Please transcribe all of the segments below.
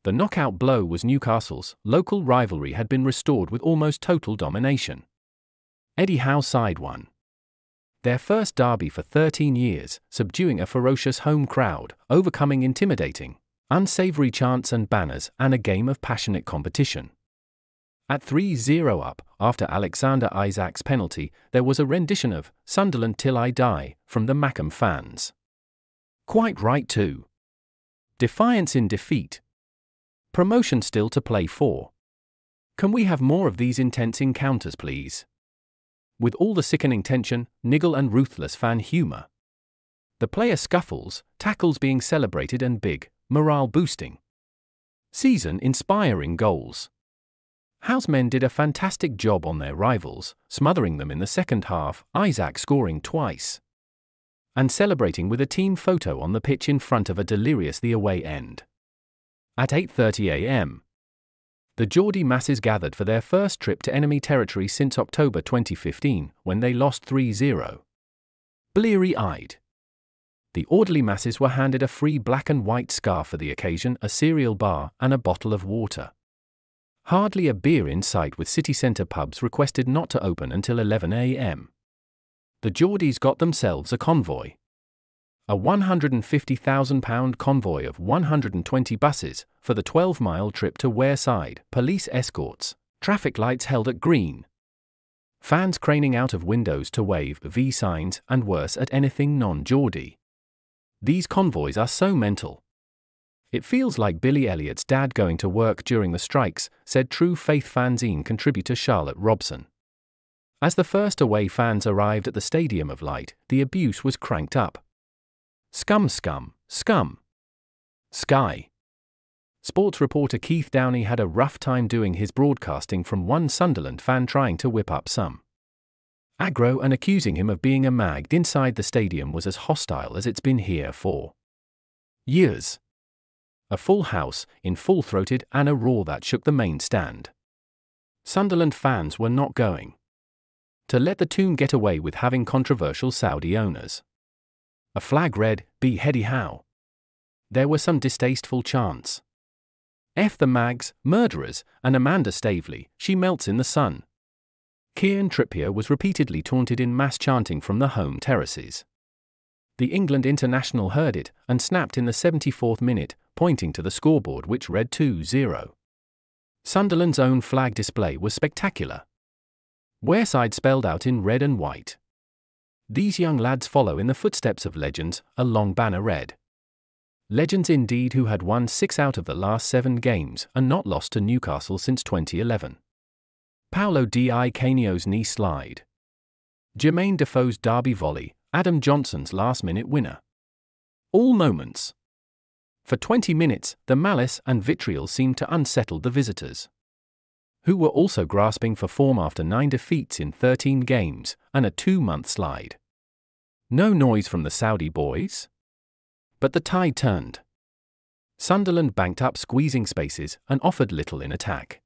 The knockout blow was Newcastle's. Local rivalry had been restored with almost total domination. Eddie Howe's side won their first derby for 13 years, subduing a ferocious home crowd, overcoming intimidating, unsavoury chants and banners, and a game of passionate competition. At 3-0 up, after Alexander Isak's penalty, there was a rendition of "Sunderland Til I Die" from the Mackem fans. Quite right too. Defiance in defeat. Promotion still to play for. Can we have more of these intense encounters, please? With all the sickening tension, niggle and ruthless fan humour. The player scuffles, tackles being celebrated and big, morale-boosting, season-inspiring goals. Howe's men did a fantastic job on their rivals, smothering them in the second half, Isak scoring twice, and celebrating with a team photo on the pitch in front of a delirious the away end. At 8:30 a.m, the Geordie masses gathered for their first trip to enemy territory since October 2015, when they lost 3-0. Bleary-eyed, the orderly masses were handed a free black and white scarf for the occasion, a cereal bar, and a bottle of water. Hardly a beer in sight, with city centre pubs requested not to open until 11 a.m. The Geordies got themselves a convoy. A £150,000 convoy of 120 buses for the 12-mile trip to Wear-Tyne, police escorts, traffic lights held at green, fans craning out of windows to wave V signs and worse at anything non-Geordie. These convoys are so mental. It feels like Billy Elliot's dad going to work during the strikes, said True Faith fanzine contributor Charlotte Robson. As the first away fans arrived at the Stadium of Light, the abuse was cranked up. Scum, scum, scum. Sky Sports reporter Keith Downey had a rough time doing his broadcasting from one Sunderland fan trying to whip up some aggro, and accusing him of being a mag inside the stadium was as hostile as it's been here for years. A full house, in full-throated, and a roar that shook the main stand. Sunderland fans were not going to let the team get away with having controversial Saudi owners. A flag read, "Be Eddie Howe." There were some distasteful chants. F the mags, murderers, and Amanda Staveley, she melts in the sun. Kieran Trippier was repeatedly taunted in mass chanting from the home terraces. The England international heard it, and snapped in the 74th minute, pointing to the scoreboard which read 2-0. Sunderland's own flag display was spectacular. Wear-Tyne spelled out in red and white. These young lads follow in the footsteps of legends, a long banner read. Legends indeed, who had won 6 out of the last 7 games and not lost to Newcastle since 2011. Paolo Di Canio's knee slide. Jermaine Defoe's derby volley, Adam Johnson's last-minute winner. All moments. For 20 minutes, the malice and vitriol seemed to unsettle the visitors, who were also grasping for form after 9 defeats in 13 games and a 2-month slide. No noise from the Saudi boys? But the tide turned. Sunderland banked up, squeezing spaces, and offered little in attack.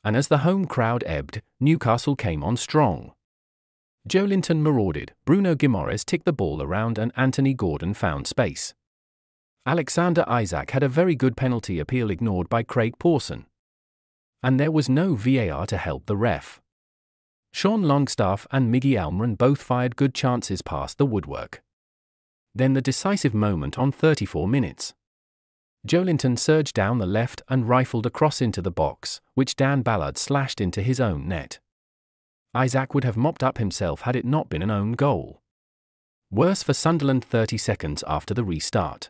And as the home crowd ebbed, Newcastle came on strong. Joelinton marauded, Bruno Guimaraes ticked the ball around, and Anthony Gordon found space. Alexander Isak had a very good penalty appeal ignored by Craig Pawson. And there was no VAR to help the ref. Sean Longstaff and Miggy Almiron both fired good chances past the woodwork. Then the decisive moment on 34 minutes. Joelinton surged down the left and rifled a cross into the box, which Dan Ballard slashed into his own net. Isak would have mopped up himself had it not been an own goal. Worse for Sunderland 30 seconds after the restart.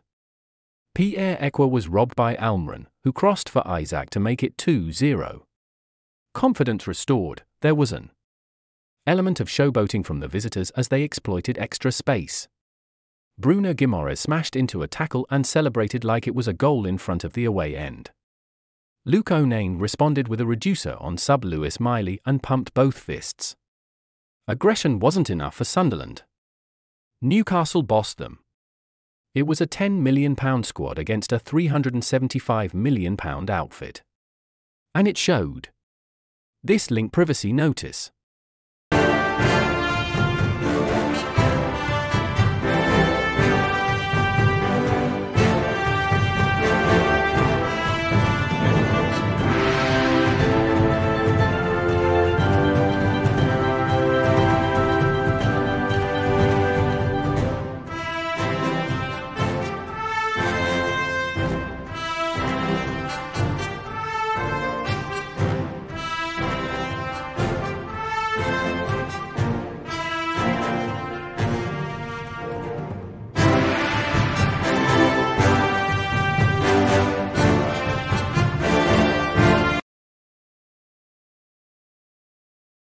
Pierre-Emerick was robbed by Almiron, who crossed for Isak to make it 2-0. Confidence restored, there was an element of showboating from the visitors as they exploited extra space. Bruno Guimaraes smashed into a tackle and celebrated like it was a goal in front of the away end. Luke O'Neill responded with a reducer on sub Lewis Miley and pumped both fists. Aggression wasn't enough for Sunderland. Newcastle bossed them. It was a £10 million squad against a £375 million outfit. And it showed. This link privacy notice.